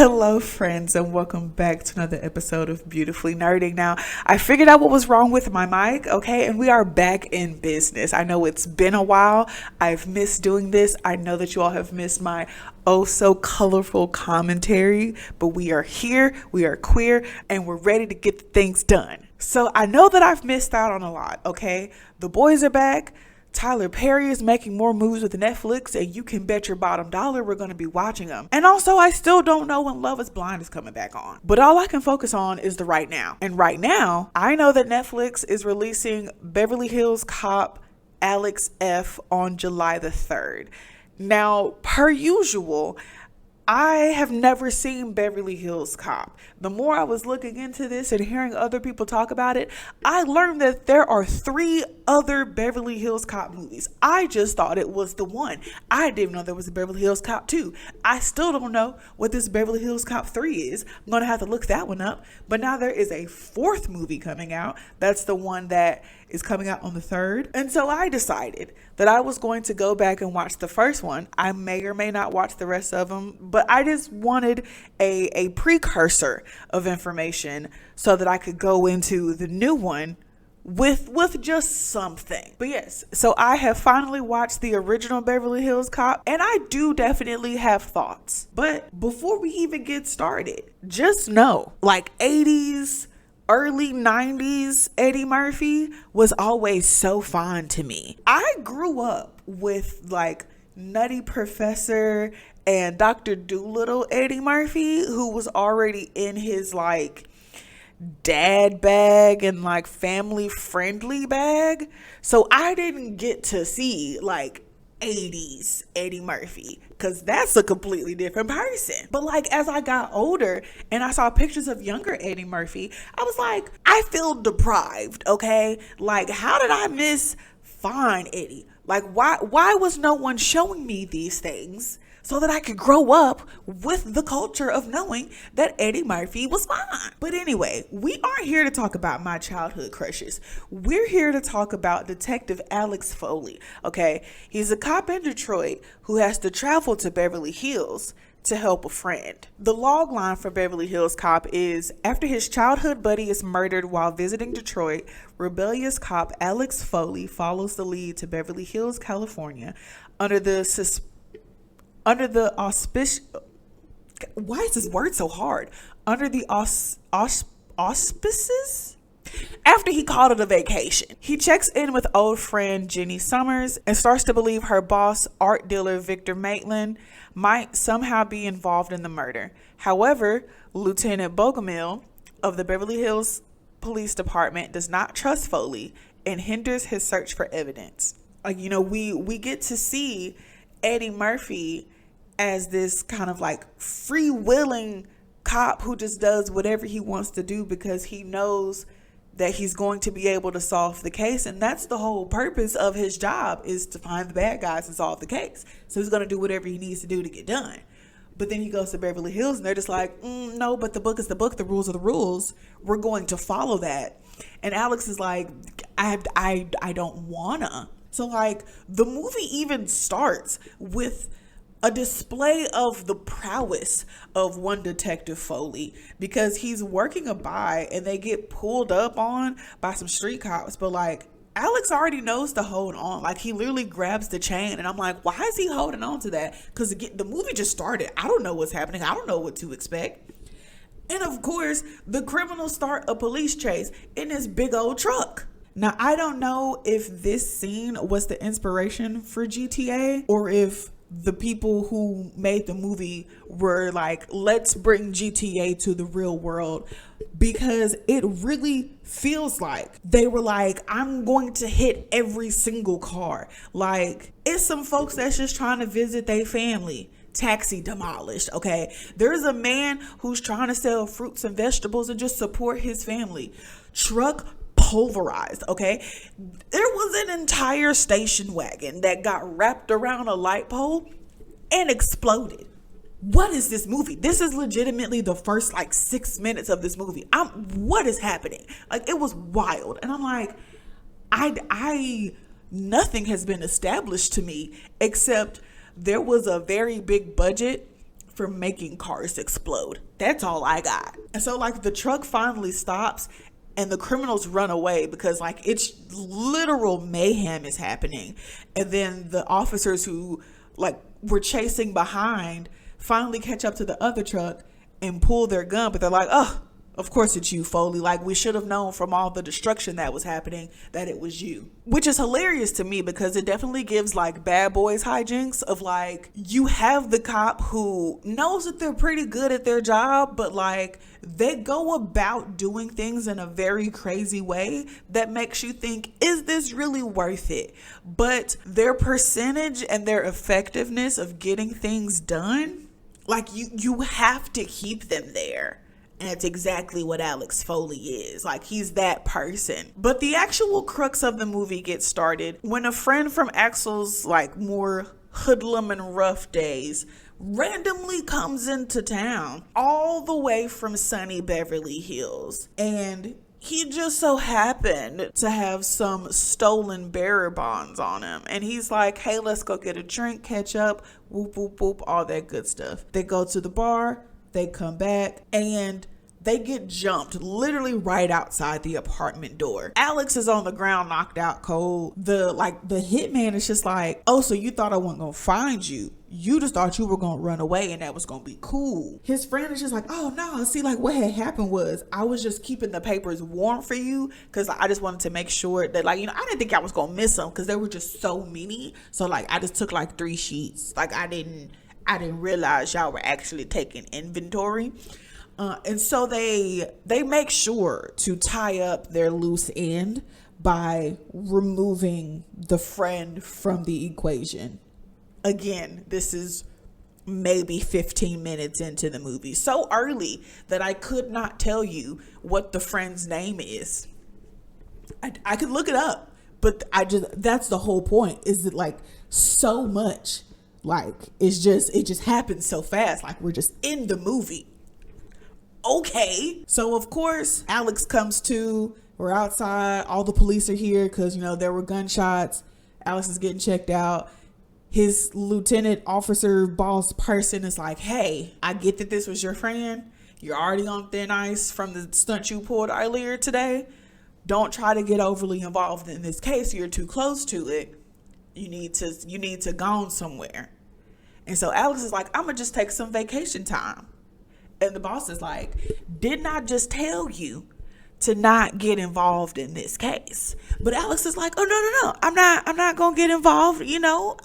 Hello, friends, and welcome back to another episode of Beautifully Nerding. Now, I figured out what was wrong with my mic, okay, and we are back in business. I know it's been a while. I've missed doing this. I know that you all have missed my oh so colorful commentary, but we are here, we are queer, and we're ready to get the things done. So I know that I've missed out on a lot, okay? The boys are back. Tyler Perry is making more moves with Netflix, and you can bet your bottom dollar we're going to be watching them. And also, I still don't know when Love is Blind is coming back on. But all I can focus on is the right now. And right now, I know that Netflix is releasing Beverly Hills Cop Axel F on July the 3rd. Now, per usual, I have never seen Beverly Hills Cop. The more I was looking into this and hearing other people talk about it, I learned that there are 3 other Beverly Hills Cop movies. I just thought it was the one. I didn't even know there was a Beverly Hills Cop 2. I still don't know what this Beverly Hills Cop 3 is. I'm going to have to look that one up. But now there is a 4th movie coming out. That's the one that is coming out on the 3rd. And so I decided that I was going to go back and watch the first one. I may or may not watch the rest of them, but I just wanted a precursor of information so that I could go into the new one with just something. But yes, so I have finally watched the original Beverly Hills Cop, and I do definitely have thoughts. But before we even get started, just know, like 80s, early 90s Eddie Murphy was always so fun to me. I grew up with like Nutty Professor and Dr. Dolittle Eddie Murphy, who was already in his like dad bag and like family friendly bag. So I didn't get to see like 80s Eddie Murphy, because that's a completely different person. But like as I got older and I saw pictures of younger Eddie Murphy, I was like, I feel deprived, okay? Like, how did I miss fine Eddie? Like, why was no one showing me these things so that I could grow up with the culture of knowing that Eddie Murphy was fine? But anyway, we aren't here to talk about my childhood crushes. We're here to talk about Detective Alex Foley, okay? He's a cop in Detroit who has to travel to Beverly Hills to help a friend. The log line for Beverly Hills Cop is, after his childhood buddy is murdered while visiting Detroit, rebellious cop Alex Foley follows the lead to Beverly Hills, California under the auspices. Why is this word so hard? Under the auspices? After he called it a vacation, he checks in with old friend Jenny Summers and starts to believe her boss, art dealer Victor Maitland, might somehow be involved in the murder. However, Lieutenant Bogomil of the Beverly Hills Police Department does not trust Foley and hinders his search for evidence. We get to see Eddie Murphy as this kind of like free-willing cop who just does whatever he wants to do because he knows that he's going to be able to solve the case. And that's the whole purpose of his job, is to find the bad guys and solve the case. So he's going to do whatever he needs to do to get done. But then he goes to Beverly Hills and they're just like, no, but the book is the book. The rules are the rules. We're going to follow that. And Alex is like, I don't wanna. So like the movie even starts with a display of the prowess of one Detective Foley, because he's working a buy and they get pulled up on by some street cops. But like Alex already knows to hold on. Like he literally grabs the chain and I'm like, why is he holding on to that? Because the movie just started. I don't know what's happening. I don't know what to expect. And of course, the criminals start a police chase in this big old truck. Now, I don't know if this scene was the inspiration for GTA or if the people who made the movie were like, let's bring GTA to the real world, because it really feels like they were like, I'm going to hit every single car. Like, it's some folks that's just trying to visit their family. Taxi demolished, okay? There's a man who's trying to sell fruits and vegetables and just support his family. Truck pulverized, okay? There was an entire station wagon that got wrapped around a light pole and exploded. What is this movie? This is legitimately the first like 6 minutes of this movie. What is happening? Like, it was wild. And I'm like, nothing has been established to me except there was a very big budget for making cars explode. That's all I got. And so like the truck finally stops and the criminals run away because like it's literal mayhem is happening. And then the officers who like were chasing behind finally catch up to the other truck and pull their gun, but they're like, oh, of course it's you, Foley. Like, we should have known from all the destruction that was happening that it was you. Which is hilarious to me because it definitely gives like Bad Boys hijinks of like, you have the cop who knows that they're pretty good at their job, but like they go about doing things in a very crazy way that makes you think, is this really worth it? But their percentage and their effectiveness of getting things done, like you have to keep them there. And it's exactly what Alex Foley is. Like, he's that person. But the actual crux of the movie gets started when a friend from Axel's, like, more hoodlum and rough days randomly comes into town all the way from sunny Beverly Hills. And he just so happened to have some stolen bearer bonds on him. And he's like, hey, let's go get a drink, catch up, whoop, whoop, whoop, all that good stuff. They go to the bar. They come back and they get jumped literally right outside the apartment door. Alex is on the ground, knocked out cold. The hitman is just like, oh, so you thought I wasn't gonna find you. You just thought you were gonna run away and that was gonna be cool. His friend is just like, oh no, see, like what had happened was I was just keeping the papers warm for you because I just wanted to make sure that like, you know, I didn't think I was gonna miss them because there were just so many. So like I just took like 3 sheets. Like I didn't realize y'all were actually taking inventory. And so they make sure to tie up their loose end by removing the friend from the equation. Again, this is maybe 15 minutes into the movie. So early that I could not tell you what the friend's name is. I could look it up, but that's the whole point, is that like so much, like it just happens so fast. Like we're just in the movie. Okay. So of course Alex comes to, we're outside, all the police are here because, you know, there were gunshots. Alex is getting checked out. His lieutenant officer boss person is like, hey, I get that this was your friend. You're already on thin ice from the stunt you pulled earlier today. Don't try to get overly involved in this case. You're too close to it. You need to go on somewhere. And so Alex is like, I'm gonna just take some vacation time. And the boss is like, didn't I just tell you to not get involved in this case? But Alex is like, oh, no. I'm not going to get involved. You know,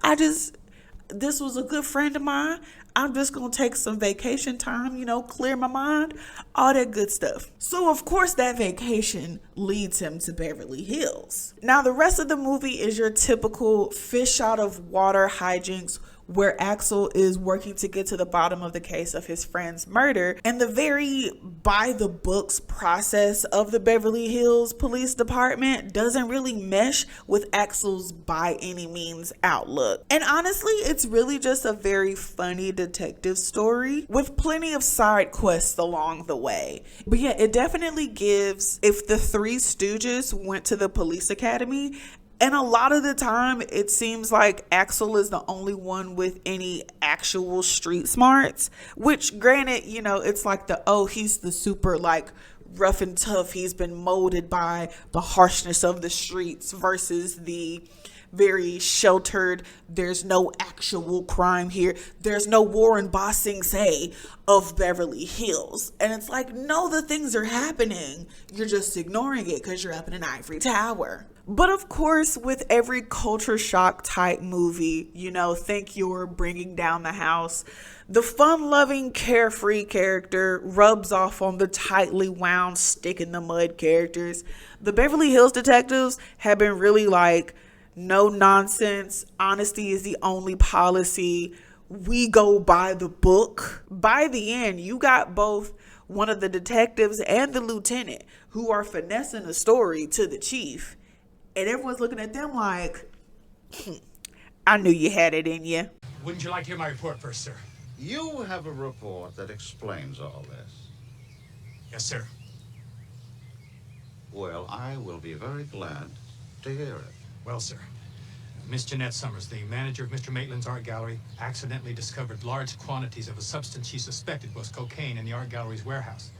this was a good friend of mine. I'm just going to take some vacation time, you know, clear my mind, all that good stuff. So, of course, that vacation leads him to Beverly Hills. Now, the rest of the movie is your typical fish out of water hijinks where Axel is working to get to the bottom of the case of his friend's murder, and the very by the books process of the Beverly Hills Police Department doesn't really mesh with Axel's by any means outlook. And honestly, it's really just a very funny detective story with plenty of side quests along the way. But yeah, it definitely gives, if the Three Stooges went to the police academy, and a lot of the time, it seems like Axel is the only one with any actual street smarts, which granted, you know, it's like he's the super like rough and tough. He's been molded by the harshness of the streets versus the very sheltered, there's no actual crime here, there's no Warren Bossing say of Beverly Hills. And it's like, no, the things are happening. You're just ignoring it because you're up in an ivory tower. But of course, with every culture shock type movie, you know, think you're bringing down the house, the fun-loving, carefree character rubs off on the tightly wound, stick-in-the-mud characters. The Beverly Hills detectives have been really like, no nonsense, honesty is the only policy, we go by the book. By the end, you got both one of the detectives and the lieutenant who are finessing the story to the chief. And everyone's looking at them like, I knew you had it in you. Wouldn't you like to hear my report first, sir? You have a report that explains all this. Yes, sir. Well, I will be very glad to hear it. Well, sir, Miss Jeanette Summers, the manager of Mr. Maitland's art gallery, accidentally discovered large quantities of a substance she suspected was cocaine in the art gallery's warehouse.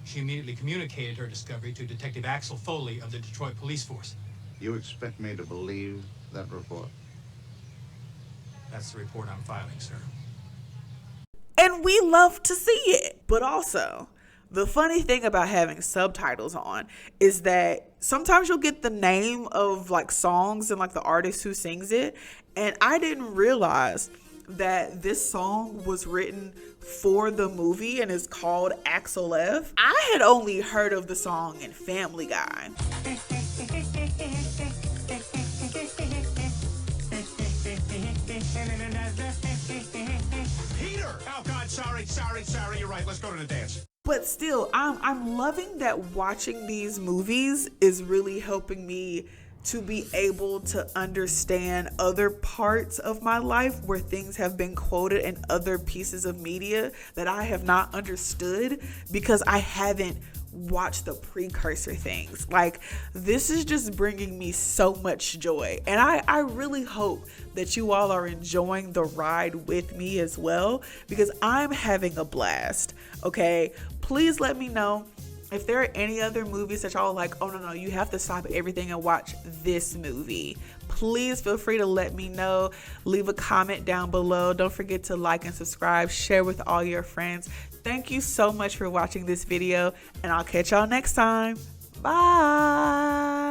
She immediately communicated her discovery to Detective Axel Foley of the Detroit Police Force. You expect me to believe that report? That's the report I'm filing, sir. And we love to see it. But also, the funny thing about having subtitles on is that sometimes you'll get the name of like songs and like the artist who sings it. And I didn't realize that this song was written for the movie and is called Axel F. I had only heard of the song in Family Guy. Peter! Oh, God, sorry, you're right. Let's go to the dance. But still, I'm loving that watching these movies is really helping me to be able to understand other parts of my life where things have been quoted in other pieces of media that I have not understood because I haven't watched the precursor things. Like, this is just bringing me so much joy, and I really hope that you all are enjoying the ride with me as well, because I'm having a blast. Okay, please let me know if there are any other movies that y'all are like, oh no, you have to stop everything and watch this movie. Please feel free to let me know. Leave a comment down below. Don't forget to like and subscribe. Share with all your friends. Thank you so much for watching this video, and I'll catch y'all next time. Bye.